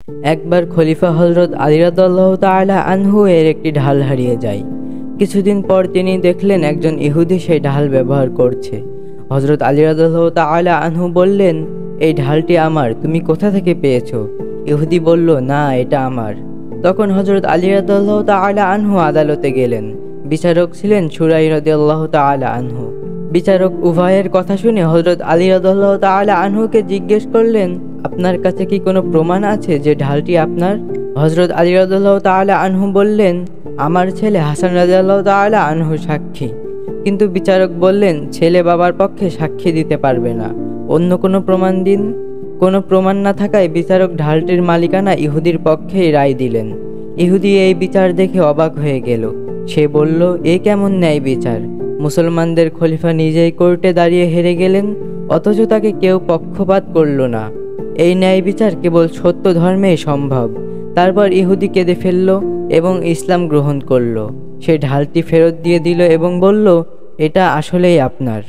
একবার খলিফা হযরত আলী রাদিয়াল্লাহু তাআলা আনহু এর একটি ঢাল হারিয়ে যায়। কিছুদিন পর তিনি দেখলেন একজন ইহুদি সেই ঢাল ব্যবহার করছে। হযরত আলী রাদিয়াল্লাহু তাআলা আনহু বললেন, এই ঢালটি আমার, তুমি কোথা থেকে পেয়েছো? ইহুদি বলল, না, এটা আমার। তখন হযরত আলী রাদিয়াল্লাহু তাআলা আনহু আদালতে গেলেন। বিচারক ছিলেন শুরাই রাদিয়াল্লাহু তাআলা আনহু। বিচারক উভয়ের কথা শুনে হযরত আলী রাদিয়াল্লাহু তাআলা আনহুকে জিজ্ঞেস করলেন, আপনার কাছে কি কোনো প্রমাণ আছে যে ঢালটি আপনার? হযরত আলী রাদিয়াল্লাহু তাআলা আনহু বললেন, আমার ছেলে হাসান রাদিয়াল্লাহু তাআলা আনহু সাক্ষী। কিন্তু বিচারক বললেন, ছেলে বাবার পক্ষে সাক্ষী দিতে পারবে না, অন্য কোনো প্রমাণ দিন। কোনো প্রমাণ না থাকায় বিচারক ঢালটির মালিকানা ইহুদির পক্ষেই রায় দিলেন। ইহুদি এই বিচার দেখে অবাক হয়ে গেল। সে বলল, এ কেমন ন্যায় বিচার? মুসলমানদের খলিফা নিজেই কোর্টে দাঁড়িয়ে হেরে গেলেন, অথচ তাকে কেউ পক্ষপাত করল না। এই ন্যায় বিচার কেবল সত্য ধর্মেই সম্ভব। তারপর ইহুদি কেঁদে ফেলল এবং ইসলাম গ্রহণ করল। সে ঢালটি ফেরত দিয়ে দিল এবং বলল, এটা আসলেই আপনার।